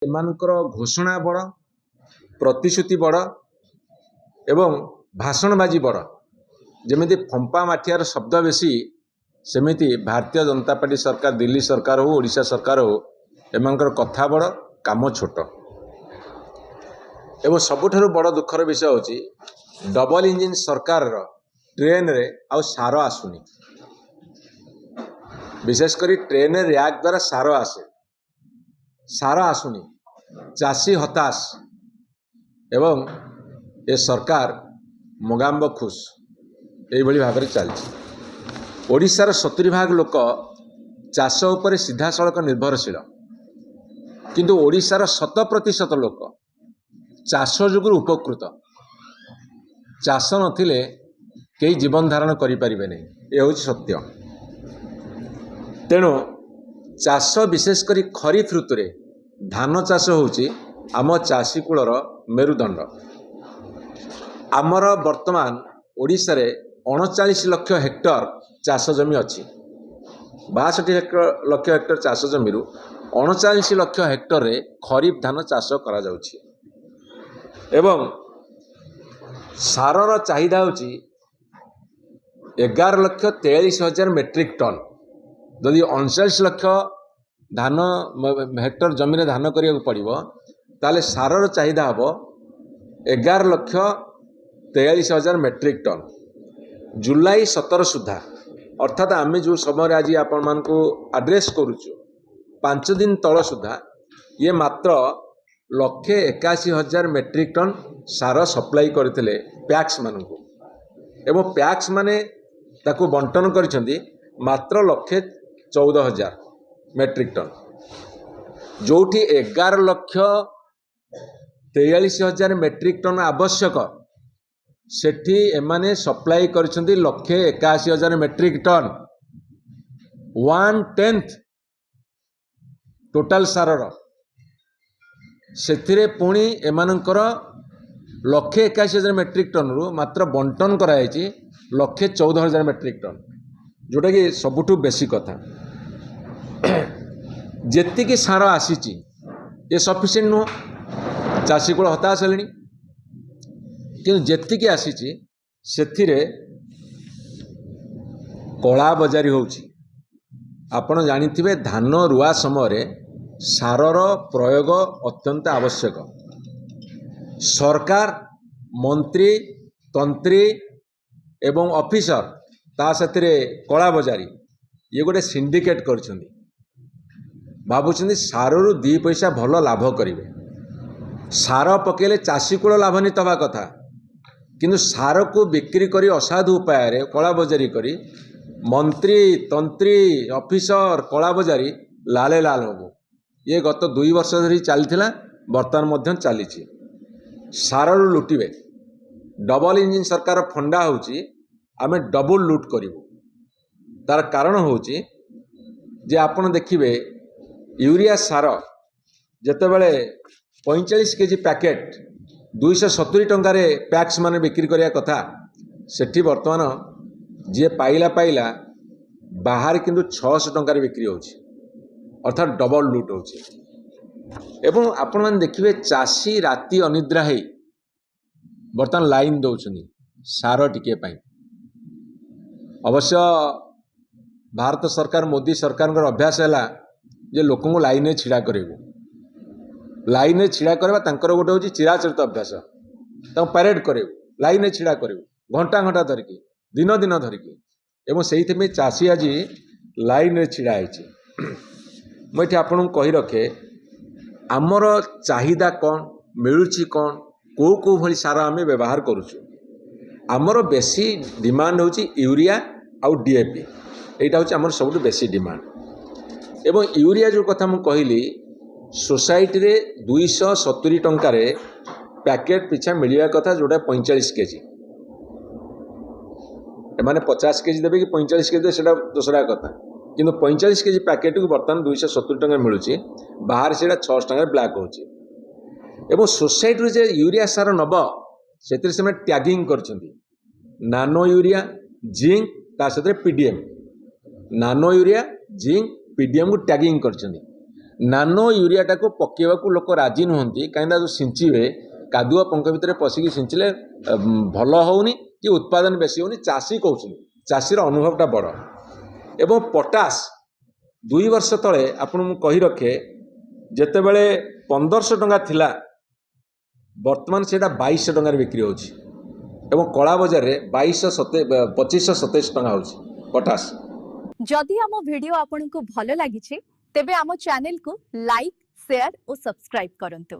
ଏମାନଙ୍କର ଘୋଷଣା ବଡ଼, ପ୍ରତିଶ୍ରୁତି ବଡ଼ ଏବଂ ଭାଷଣବାଜି ବଡ଼। ଯେମିତି ଫମ୍ପା ମାଠିଆର ଶବ୍ଦ ବେଶୀ, ସେମିତି ଭାରତୀୟ ଜନତା ପାର୍ଟି ସରକାର, ଦିଲ୍ଲୀ ସରକାର ହେଉ, ଓଡ଼ିଶା ସରକାର ହେଉ, ଏମାନଙ୍କର କଥା ବଡ଼, କାମ ଛୋଟ। ଏବଂ ସବୁଠାରୁ ବଡ଼ ଦୁଃଖର ବିଷୟ ହେଉଛି ଡବଲ ଇଞ୍ଜିନ୍ ସରକାରର ଟ୍ରେନରେ ଆଉ ସାର ଆସୁନି। ବିଶେଷ କରି ଟ୍ରେନରେ ର୍ୟାକ୍ ଦ୍ୱାରା ସାର ଆସେ, ସାର ଆସୁନି। ଚାଷୀ ହତାଶ ଏବଂ ଏ ସରକାର ମଗାମ୍ବ ଖୁସ ଏଇଭଳି ଭାବରେ ଚାଲିଛି। ଓଡ଼ିଶାର 70% ଲୋକ ଚାଷ ଉପରେ ସିଧାସଳଖ ନିର୍ଭରଶୀଳ, କିନ୍ତୁ ଓଡ଼ିଶାର 100% ଲୋକ ଚାଷ ଯୋଗୁଁ ଉପକୃତ। ଚାଷ ନଥିଲେ କେହି ଜୀବନ ଧାରଣ କରିପାରିବେ ନାହିଁ, ଏ ହେଉଛି ସତ୍ୟ। ତେଣୁ ଚାଷ, ବିଶେଷ କରି ଖରିଫ ଋତୁରେ ଧାନ ଚାଷ ହେଉଛି ଆମ ଚାଷୀ କୂଳର ମେରୁଦଣ୍ଡ। ଆମର ବର୍ତ୍ତମାନ ଓଡ଼ିଶାରେ 39 ଲକ୍ଷ ହେକ୍ଟର ଚାଷ ଜମି ଅଛି। 62 ଲକ୍ଷ ହେକ୍ଟର ଚାଷ ଜମିରୁ 39 ଲକ୍ଷ ହେକ୍ଟରରେ ଖରିଫ ଧାନ ଚାଷ କରାଯାଉଛି। ଏବଂ ସାରର ଚାହିଦା ହେଉଛି 11,43,000 ମେଟ୍ରିକ୍ ଟନ୍। ଯଦି 39 ଲକ୍ଷ ଧାନ ହେକ୍ଟର ଜମିରେ ଧାନ କରିବାକୁ ପଡ଼ିବ, ତାହେଲେ ସାରର ଚାହିଦା ହେବ 11,43,000 ମେଟ୍ରିକ୍ ଟନ୍। ଜୁଲାଇ 17 ସୁଦ୍ଧା, ଅର୍ଥାତ୍ ଆମେ ଯେଉଁ ସମୟରେ ଆଜି ଆପଣମାନଙ୍କୁ ଆଡ୍ରେସ୍ କରୁଛୁ, 5 ଦିନ ତଳ ସୁଦ୍ଧା ଇଏ ମାତ୍ର 181,000 ମେଟ୍ରିକ୍ ଟନ୍ ସାର ସପ୍ଲାଇ କରିଥିଲେ ପ୍ୟାକ୍ସ ମାନଙ୍କୁ, ଏବଂ ପ୍ୟାକ୍ସ ମାନେ ତାକୁ ବଣ୍ଟନ କରିଛନ୍ତି ମାତ୍ର 114,000 ମେଟ୍ରିକ୍ ଟନ୍। ଯେଉଁଠି 11,43,000 ମେଟ୍ରିକ୍ ଟନ୍ ଆବଶ୍ୟକ, ସେଠି ଏମାନେ ସପ୍ଲାଇ କରିଛନ୍ତି 181,000 ମେଟ୍ରିକ୍ ଟନ୍। 1/10 ଟୋଟାଲ ସାରର। ସେଥିରେ ପୁଣି ଏମାନଙ୍କର 181,000 ମେଟ୍ରିକ୍ ଟନ୍ରୁ ମାତ୍ର ବଣ୍ଟନ କରାଯାଇଛି 114,000 ମେଟ୍ରିକ୍ ଟନ୍, ଯେଉଁଟାକି ସବୁଠୁ ବେଶୀ କଥା। ଯେତିକି ସାର ଆସିଛି ଏ ସଫିସିଏଣ୍ଟ ନୁହଁ, ଚାଷୀ କୂଳ ହତାଶ ହେଲେଣି। କିନ୍ତୁ ଯେତିକି ଆସିଛି ସେଥିରେ କଳା ବଜାରୀ ହେଉଛି। ଆପଣ ଜାଣିଥିବେ, ଧାନ ରୁଆ ସମୟରେ ସାରର ପ୍ରୟୋଗ ଅତ୍ୟନ୍ତ ଆବଶ୍ୟକ। ସରକାର, ମନ୍ତ୍ରୀ, ତନ୍ତ୍ରୀ ଏବଂ ଅଫିସର, ତା ସାଥିରେ କଳା ବଜାରୀ, ଇଏ ଗୋଟେ ସିଣ୍ଡିକେଟ୍ କରିଛନ୍ତି। ଭାବୁଛନ୍ତି ସାରରୁ 2 ପଇସା ଭଲ ଲାଭ କରିବେ। ସାର ପକେଇଲେ ଚାଷୀ କୂଳ ଲାଭାନ୍ୱିତ ହେବା କଥା, କିନ୍ତୁ ସାରକୁ ବିକ୍ରି କରି ଅସାଧୁ ଉପାୟରେ କଳା ବଜାରୀ କରି ମନ୍ତ୍ରୀ, ତନ୍ତ୍ରୀ, ଅଫିସର, କଳା ବଜାରୀ ଲାଲେ ଲାଲ ହବ। ଇଏ ଗତ 2 ବର୍ଷ ଧରି ଚାଲିଥିଲା, ବର୍ତ୍ତମାନ ମଧ୍ୟ ଚାଲିଛି। ସାରରୁ ଲୁଟିବେ। ଡବଲ ଇଞ୍ଜିନ୍ ସରକାର ଫଣ୍ଡା ହେଉଛି ଆମେ ଡବୁଲ ଲୁଟ୍ କରିବୁ। ତାର କାରଣ ହେଉଛି ଯେ ଆପଣ ଦେଖିବେ, ୟୁରିଆ ସାର ଯେତେବେଳେ 45 କେଜି ପ୍ୟାକେଟ୍ 270 ଟଙ୍କାରେ ପ୍ୟାକ୍ସ ମାନେ ବିକ୍ରି କରିବା କଥା, ସେଠି ବର୍ତ୍ତମାନ ଯିଏ ପାଇଲା, ବାହାରେ କିନ୍ତୁ 600 ଟଙ୍କାରେ ବିକ୍ରି ହେଉଛି, ଅର୍ଥାତ୍ ଡବଲ ଲୁଟ୍ ହେଉଛି। ଏବଂ ଆପଣମାନେ ଦେଖିବେ, ଚାଷୀ ରାତି ଅନିଦ୍ରା ହେଇ ବର୍ତ୍ତମାନ ଲାଇନ୍ ଦେଉଛନ୍ତି ସାର ଟିକିଏ ପାଇଁ। ଅବଶ୍ୟ ଭାରତ ସରକାର, ମୋଦି ସରକାରଙ୍କର ଅଭ୍ୟାସ ହେଲା ଯେ ଲୋକଙ୍କୁ ଲାଇନରେ ଛିଡ଼ା କରାଇବୁ। ଲାଇନରେ ଛିଡ଼ା କରିବା ତାଙ୍କର ଗୋଟେ ହେଉଛି ଚିରାଚରିତ ଅଭ୍ୟାସ। ତାଙ୍କୁ ପ୍ୟାରେଡ୍ କରାଇବୁ, ଲାଇନରେ ଛିଡ଼ା କରିବୁ ଘଣ୍ଟା ଘଣ୍ଟା ଧରିକି, ଦିନ ଧରିକି। ଏବଂ ସେଇଥିପାଇଁ ଚାଷୀ ଆଜି ଲାଇନରେ ଛିଡ଼ା ହେଇଛି। ମୁଁ ଏଠି ଆପଣଙ୍କୁ କହି ରଖେ, ଆମର ଚାହିଦା କ'ଣ, ମିଳୁଛି କ'ଣ, କେଉଁ ଭଳି ସାର ଆମେ ବ୍ୟବହାର କରୁଛୁ। ଆମର ବେଶୀ ଡିମାଣ୍ଡ ହେଉଛି ୟୁରିଆ ଆଉ DAP। ଏଇଟା ହେଉଛି ଆମର ସବୁଠୁ ବେଶୀ ଡିମାଣ୍ଡ। ଏବଂ ୟୁରିଆ ଯେଉଁ କଥା ମୁଁ କହିଲି, ସୋସାଇଟିରେ 270 ଟଙ୍କାରେ ପ୍ୟାକେଟ୍ ପିଛା ମିଳିବା କଥା, ଯେଉଁଟା 45 କେଜି। ଏମାନେ 50 କେଜି ଦେବେ କି 45 କେଜି ଦେବେ, ସେଇଟା ଦୋସରା କଥା। କିନ୍ତୁ 45 କେଜି ପ୍ୟାକେଟକୁ ବର୍ତ୍ତମାନ 270 ଟଙ୍କା ମିଳୁଛି, ବାହାରେ ସେଇଟା 600 ଟଙ୍କାରେ ବ୍ଲାକ୍ ହେଉଛି। ଏବଂ ସୋସାଇଟିରୁ ଯେ ୟୁରିଆ ସାର ନେବ, ସେଥିରେ ସେମାନେ ଟ୍ୟାଗିଂ କରିଛନ୍ତି, ନାନୋ ୟୁରିଆ, ଜିଙ୍କ୍, ତା ସାଥିରେ PDM। ନାନୋ ୟୁରିଆ, ଜିଙ୍କ୍, PDMକୁ ଟ୍ୟାଗିଂ କରିଛନ୍ତି। नानो यूरियाटा को पकेवाकू लोक राजी नुहंती कहीं जो सिंचिबे कादुआ पंख भितर पशिकी सिंचिले भल होउनी कि उत्पादन बेसी होउनी चाषी कहउछन चाषीर अनुभवटा बड़ एवं पोटास 2 वर्ष तले आपन मु कहि रखे जेतेबेले 1500 टंका थिला वर्तमान सेटा 2200 टंका बिक्री होउछि एवं कला बजार रे 2527 टंका होउछि पोटास। जदि आम वीडियो आपन को भलो लागिछि तेबे आम चैनल को लाइक शेयर और सब्सक्राइब करंतु।